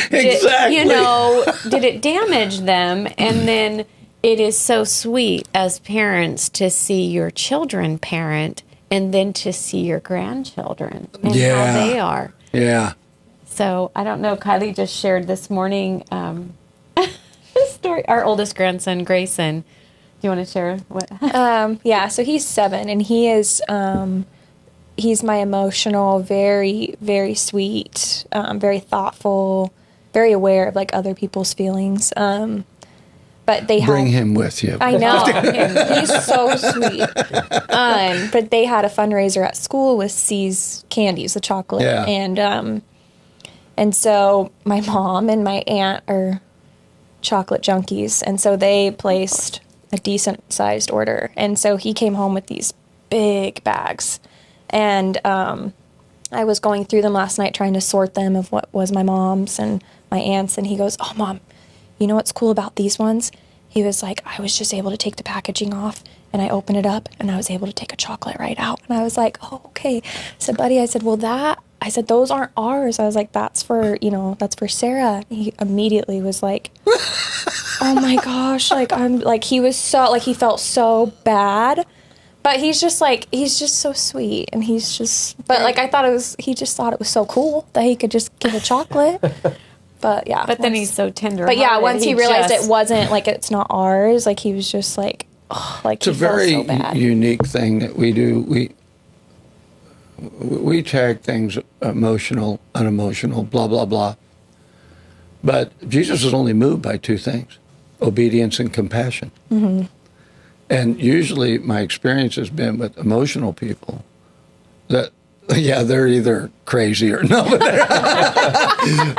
Exactly. did it damage them? And then it is so sweet as parents to see your children parent, and then to see your grandchildren and how they are. Yeah. So I don't know. Kylie just shared this morning a story. Our oldest grandson, Grayson. Do you want to share what? Yeah. So he's 7, and he is. He's my emotional, very, very sweet, very thoughtful, very aware of other people's feelings. But they bring him with you. I know. He's so sweet. But they had a fundraiser at school with C's candies, the chocolate. Yeah. And And so my mom and my aunt are chocolate junkies, and so they placed a decent sized order. And so he came home with these big bags, and I was going through them last night trying to sort them of what was my mom's and my aunt's, and he goes, "Oh, Mom, you know what's cool about these ones?" He was like, "I was just able to take the packaging off, and I opened it up, and I was able to take a chocolate right out." And I was like, "Oh, okay." I said, "Buddy," I said, I said, "those aren't ours." I was like, "That's for, that's for Sarah." He immediately was like, "Oh my gosh," he was so, he felt so bad. But he's just so sweet, and I thought he just thought it was so cool that he could just give a chocolate. But yeah. But then he's so tender. But yeah, once he realized it wasn't, it's not ours, he was just it's a very unique thing that we do. We tag things emotional, unemotional, blah, blah, blah. But Jesus was only moved by two things, obedience and compassion. Mm-hmm. And usually my experience has been with emotional people that, they're either crazy or no,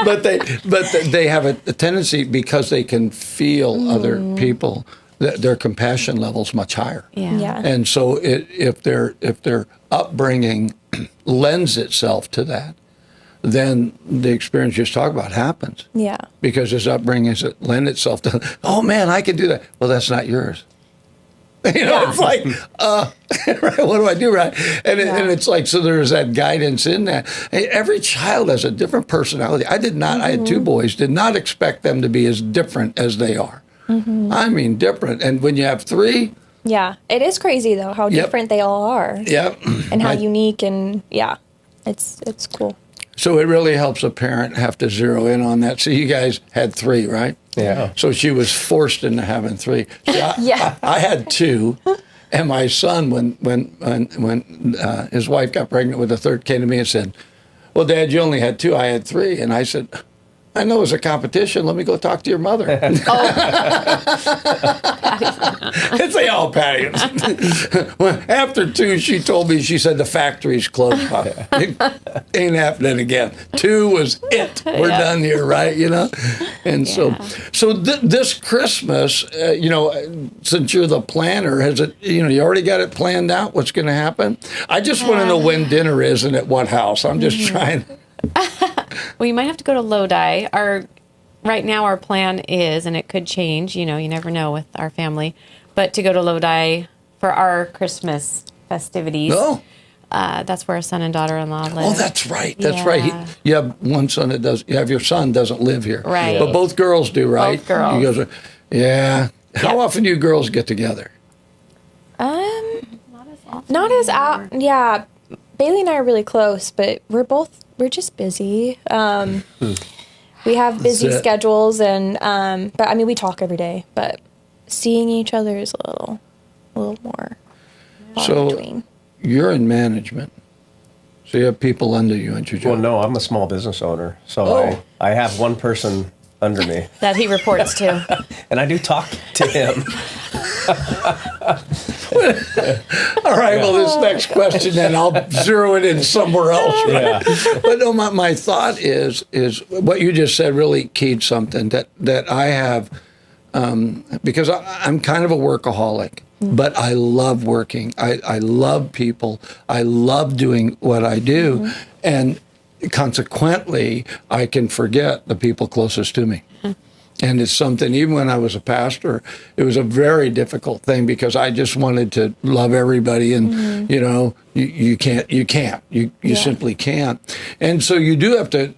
but they have a tendency, because they can feel other people, that their compassion level's much higher. Yeah. And so if their upbringing lends itself to that, then the experience you just talked about happens. Yeah. Because his upbringing lend itself to, oh man, I can do that. Well, that's not yours. It's like, right, what do I do, right? And it's like, so there's that guidance in that. Every child has a different personality. I had two boys, did not expect them to be as different as they are. Mm-hmm. I mean, different. And when you have three. Yeah, it is crazy, though, how different they all are. Yep. And how unique, and it's cool. So it really helps a parent have to zero in on that. So you guys had three, right? Yeah. So she was forced into having three. I had two, and my son, when his wife got pregnant with the third, came to me and said, "Well, Dad, you only had two. I had three." And I said, "I know it's a competition. Let me go talk to your mother." It's like, "Oh, Patty." Well, after two, she told me, she said, "The factory's closed. It ain't happening again. Two was it. We're done here, right?" And so this Christmas, since you're the planner, has it? You already got it planned out. What's going to happen? I just want to know when dinner is and at what house. I'm just trying. Well, you might have to go to Lodi. Right now our plan is, and it could change, you never know with our family, but to go to Lodi for our Christmas festivities. Oh. That's where our son and daughter-in-law live. Oh, that's right. That's right. You have one son that does. You have your son doesn't live here. Right. But both girls do, right? Both girls. You guys yeah. How often do you girls get together? Not as out. Yeah. Bailey and I are really close, but we're just busy. We have busy schedules, and but I mean, we talk every day, but seeing each other is a little more far between. You're in management, so you have people under you, aren't you, Joe? Well, no, I'm a small business owner, so I have one person under me that he reports to, and I do talk to him. All right, well, this next question, then I'll zero it in somewhere else, right? Yeah. But no, my thought is what you just said really keyed something that I have, because I'm kind of a workaholic, but I love working. I love people. I love doing what I do, and consequently, I can forget the people closest to me. And it's something, even when I was a pastor, it was a very difficult thing, because I just wanted to love everybody, and you simply can't. And so you do have to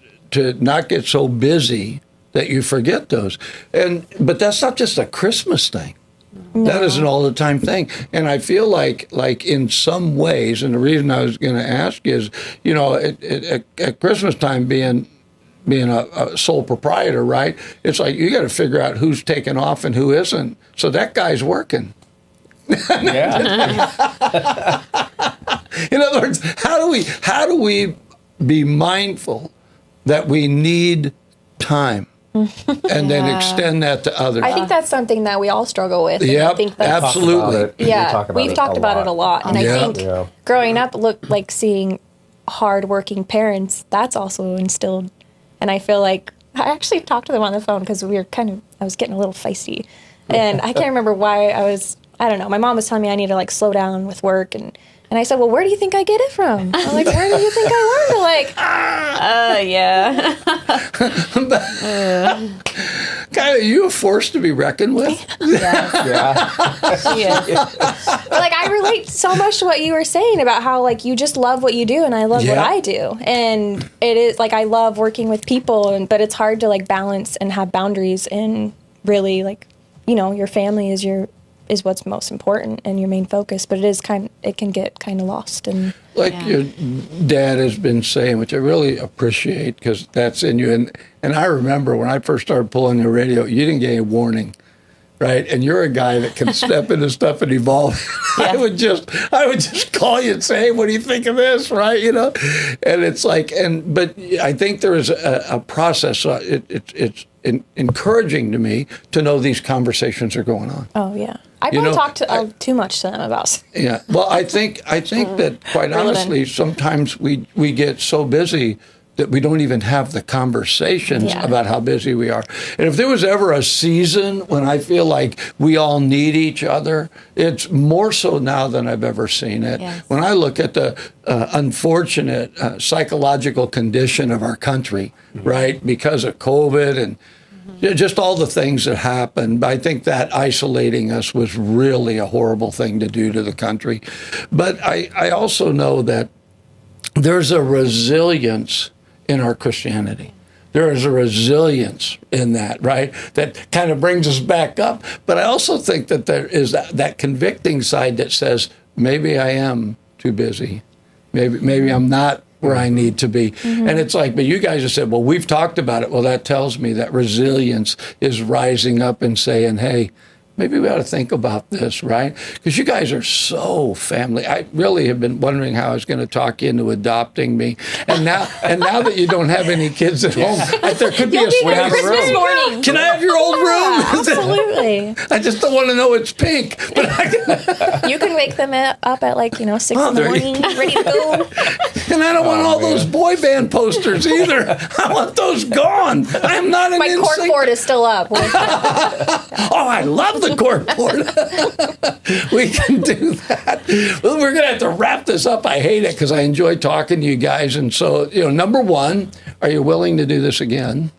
not get so busy that you forget those. But that's not just a Christmas thing. No. That is an all the time thing. And I feel like in some ways, and the reason I was going to ask is, at Christmas time, being a sole proprietor, right? It's like you got to figure out who's taking off and who isn't. So that guy's working. Yeah. In other words, how do we be mindful that we need time and then extend that to others? I think that's something that we all struggle with. Yeah, I think that's, absolutely. We've talked about it a lot. And I think growing up, seeing hardworking parents, that's also instilled And I feel like I actually talked to them on the phone because I was getting a little feisty. And I can't remember why I don't know. My mom was telling me I need to like slow down with work. And I said, well, where do you think I get it from? I'm like, where do you think I learned? Yeah. Kylie, are you a force to be reckoned with? Yeah. She is. Like, I relate so much to what you were saying about how, like, you just love what you do, and I love what I do. And it is, like, I love working with people, but it's hard to, like, balance and have boundaries and really, like, your family is what's most important and your main focus, but it can get kind of lost. And your dad has been saying, which I really appreciate because that's in you. And I remember when I first started pulling the radio, you didn't get any warning, right? And you're a guy that can step into stuff and evolve. Yeah. I would just call you and say, hey, what do you think of this, right? And it's like, but I think there is a process. It's encouraging to me to know these conversations are going on. Oh yeah. I probably talked too much to them about. Yeah. Well, I think that quite honestly, sometimes we get so busy that we don't even have the conversations about how busy we are. And if there was ever a season when I feel like we all need each other, it's more so now than I've ever seen it. Yes. When I look at the unfortunate psychological condition of our country, right, because of COVID and just all the things that happened. I think that isolating us was really a horrible thing to do to the country. But I also know that there's a resilience in our Christianity. There is a resilience in that, right? That kind of brings us back up. But I also think that there is that convicting side that says, maybe I am too busy. Maybe I'm not where I need to be. Mm-hmm. And it's like, but you guys have said, well, we've talked about it. Well, that tells me that resilience is rising up and saying, hey, maybe we ought to think about this, right? Because you guys are so family. I really have been wondering how I was going to talk you into adopting me. And now that you don't have any kids at home, there could be a Christmas morning. Can I have your old room? Absolutely. I just don't want to know it's pink. But you can wake them up at 6 in the morning, ready to go. And I don't want all those boy band posters either. I want those gone. I'm not an My corkboard is still up. I love the corkboard. We can do that. Well, we're going to have to wrap this up. I hate it because I enjoy talking to you guys. And so, number one, are you willing to do this again?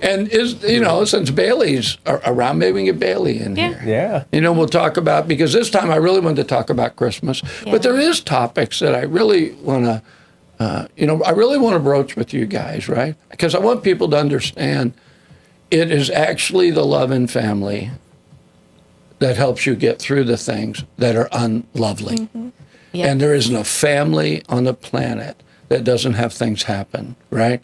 And since Bailey's around, maybe we can get Bailey in here. Yeah. We'll talk about, because this time I really wanted to talk about Christmas, but there is topics that I really want to, I really want to broach with you guys, right? Because I want people to understand it is actually the love and family that helps you get through the things that are unlovely. Mm-hmm. Yep. And there isn't a family on the planet that doesn't have things happen, right?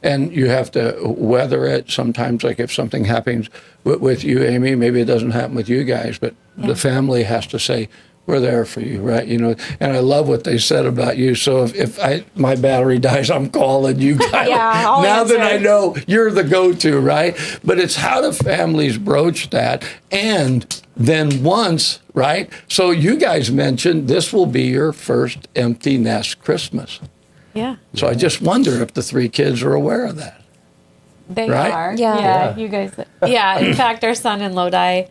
And you have to weather it. Sometimes, like if something happens with you, Amy, maybe it doesn't happen with you guys, but the family has to say, we're there for you, right? And I love what they said about you. So if my battery dies, I'm calling you guys. Now that I know you're the go-to, right? But it's how do families broach that? And then once, right? So you guys mentioned this will be your first empty nest Christmas. Yeah. So I just wonder if the 3 kids are aware of that. They right? are. Yeah. You guys. Yeah. In fact, our son in Lodi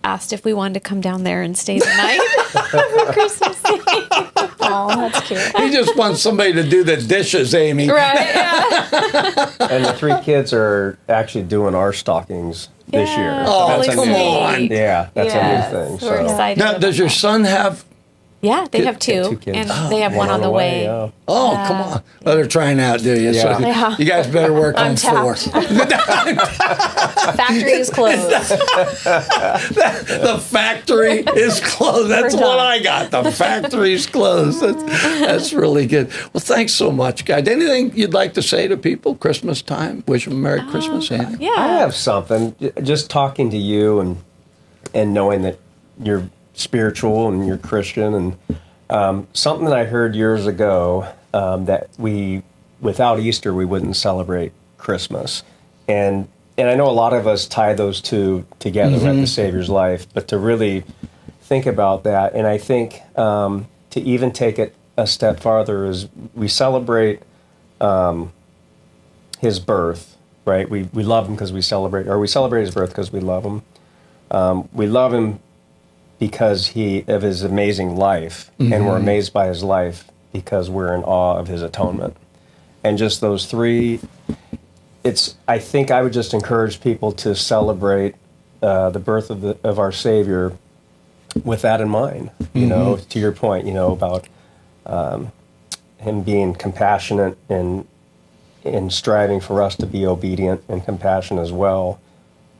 asked if we wanted to come down there and stay the night for Christmas Eve. Oh, that's cute. He just wants somebody to do the dishes, Amy. Right, yeah. And the 3 kids are actually doing our stockings this year. Oh, That's come on. Yeah, that's a new thing. So we're excited. Now, does your son have... Yeah, they have 2, kids. and they have one on the way. Yeah. Oh, come on. Well, they're trying out, do you? Yeah. So you guys better work on 4. Factory is closed. The factory is closed. That's what I got. The factory's closed. That's really good. Well, thanks so much, guys. Anything you'd like to say to people? Christmas time? Wish them a Merry Christmas, Andy. Yeah. I have something. Just talking to you and knowing that you're spiritual and you're Christian, and something that I heard years ago, that without Easter we wouldn't celebrate Christmas, and I know a lot of us tie those two together, right, the Savior's life, but to really think about that, and I think to even take it a step farther is we celebrate his birth, right? We love him because we celebrate his birth because we love him. We love him because of his amazing life, and we're amazed by his life because we're in awe of his atonement. And just those three, I think I would just encourage people to celebrate the birth of our Savior with that in mind. You know, to your point, you know, about him being compassionate and striving for us to be obedient and compassionate as well,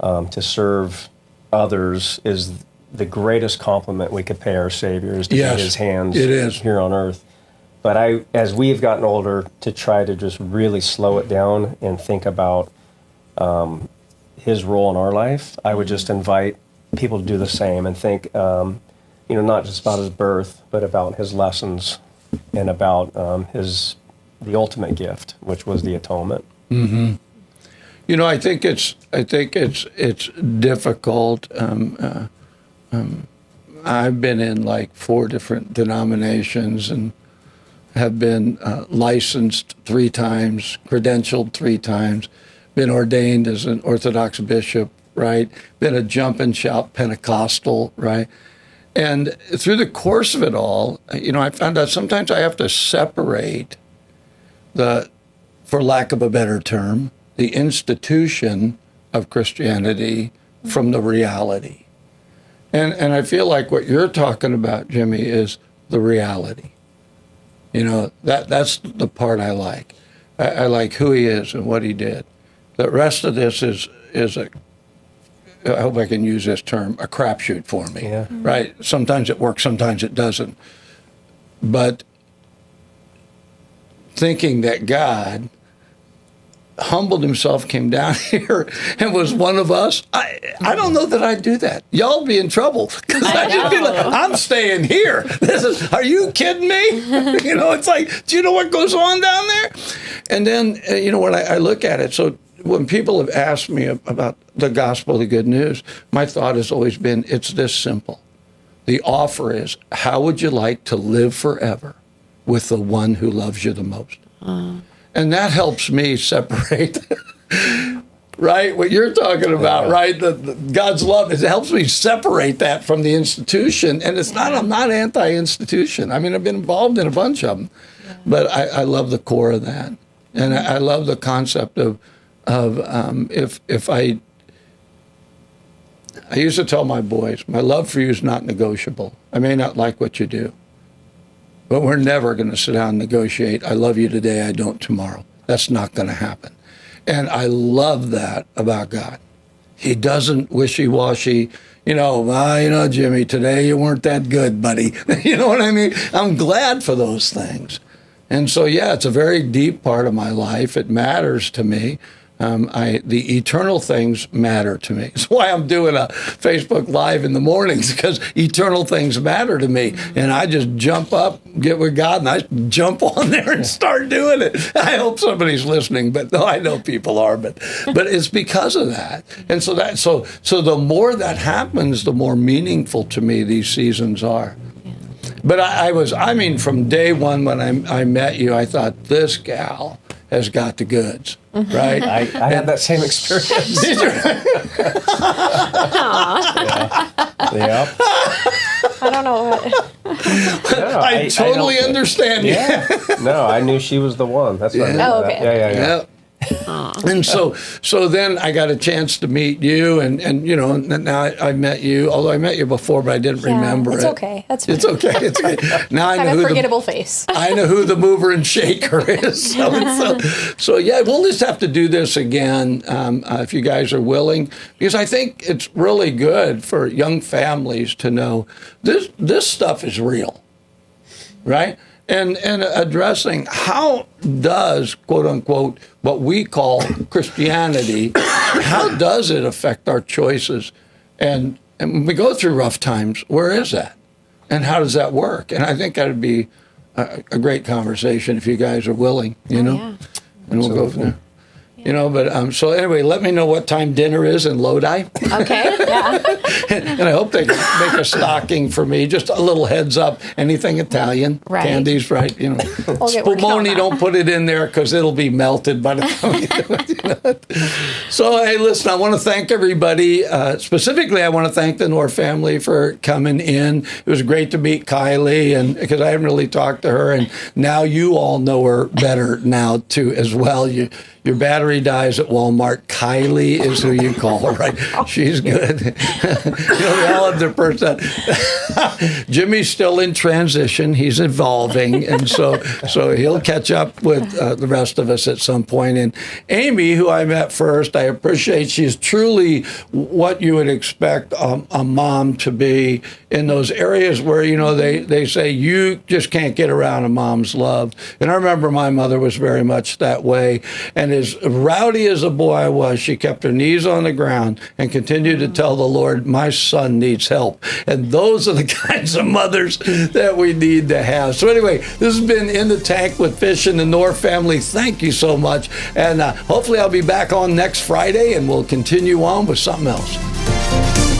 to serve others is the greatest compliment we could pay our Savior, is to be his hands here on earth. But as we've gotten older, to try to just really slow it down and think about his role in our life, I would just invite people to do the same and think, you know, not just about his birth, but about his lessons and about the ultimate gift, which was the atonement. You know, I think it's difficult. I've been in like 4 different denominations and have been licensed 3 times, credentialed 3 times, been ordained as an Orthodox bishop, right? Been a jump and shout Pentecostal, right? And through the course of it all, you know, I found out sometimes I have to separate for lack of a better term, the institution of Christianity from the reality. And I feel like what you're talking about, Jimmy, is the reality. You know, that's the part I like. I like who he is and what he did. The rest of this is I hope I can use this term, a crapshoot for me, right? Sometimes it works, sometimes it doesn't. But thinking that God humbled himself, came down here, and was one of us, I don't know that I'd do that. Y'all be in trouble, because I'd just be like, I'm staying here. Are you kidding me? You know, it's like, do you know what goes on down there? And then, you know, when I look at it, so when people have asked me about the gospel, the good news, my thought has always been, it's this simple. The offer is, how would you like to live forever with the one who loves you the most? And that helps me separate, right? What you're talking about, right? God's love, it helps me separate that from the institution. And it's not, I'm not anti-institution. I mean, I've been involved in a bunch of them, but I love the core of that. And I love the concept of if I used to tell my boys, my love for you is not negotiable. I may not like what you do, but we're never going to sit down and negotiate. I love you today, I don't tomorrow. That's not going to happen. And I love that about God. He doesn't wishy-washy, you know, Jimmy, today you weren't that good, buddy. You know what I mean? I'm glad for those things. And so, yeah, it's a very deep part of my life. It matters to me. The eternal things matter to me. That's why I'm doing a Facebook Live in the mornings, because eternal things matter to me. And I just jump up, get with God, and I jump on there and start doing it. I hope somebody's listening, but no, I know people are. But it's because of that. And so the more that happens, the more meaningful to me these seasons are. But I mean, from day one when I met you, I thought, this gal has got the goods, right? I had that same experience. Did you? Yeah. I don't know what. No, I totally understand you. Yeah. No, I knew she was the one. That's what I knew. Oh, okay. Yeah. And so then I got a chance to meet you, and you know, now I met you. Although I met you before, but I didn't remember it's it. Okay. That's fine. It's okay. It's okay. Now I know have who a forgettable face. I know who the mover and shaker is. So yeah, we'll just have to do this again if you guys are willing, because I think it's really good for young families to know this stuff is real, right? And addressing how does, quote unquote, what we call Christianity, how does it affect our choices? And when we go through rough times, where is that? And how does that work? And I think that would be a great conversation if you guys are willing, you know? Yeah. And we'll go from there. But so anyway, let me know what time dinner is in Lodi. Okay. Yeah. And I hope they can make a stocking for me. Just a little heads up. Anything Italian, Right. candies, right? We'll get working on Spumoni, that. don't put it in there because it'll be melted by the time you do it. So, hey, listen, I want to thank everybody. Specifically, I want to thank the Nore family for coming in. It was great to meet Kylie, and because I haven't really talked to her, and now you all know her better now too as well. Your battery dies at Walmart. Kylie is who you call, right? She's good. They all have their person. Jimmy's still in transition. He's evolving, and so he'll catch up with the rest of us at some point. And Amy, who I met first, I appreciate. She's truly what you would expect a mom to be in those areas where they say you just can't get around a mom's love. And I remember my mother was very much that way. And as rowdy as a boy I was, she kept her knees on the ground and continued to tell the Lord, my son needs help. And those are the kinds of mothers that we need to have. So anyway, this has been In the Tank with Fish and the Nore family. Thank you so much. And hopefully I'll be back on next Friday and we'll continue on with something else.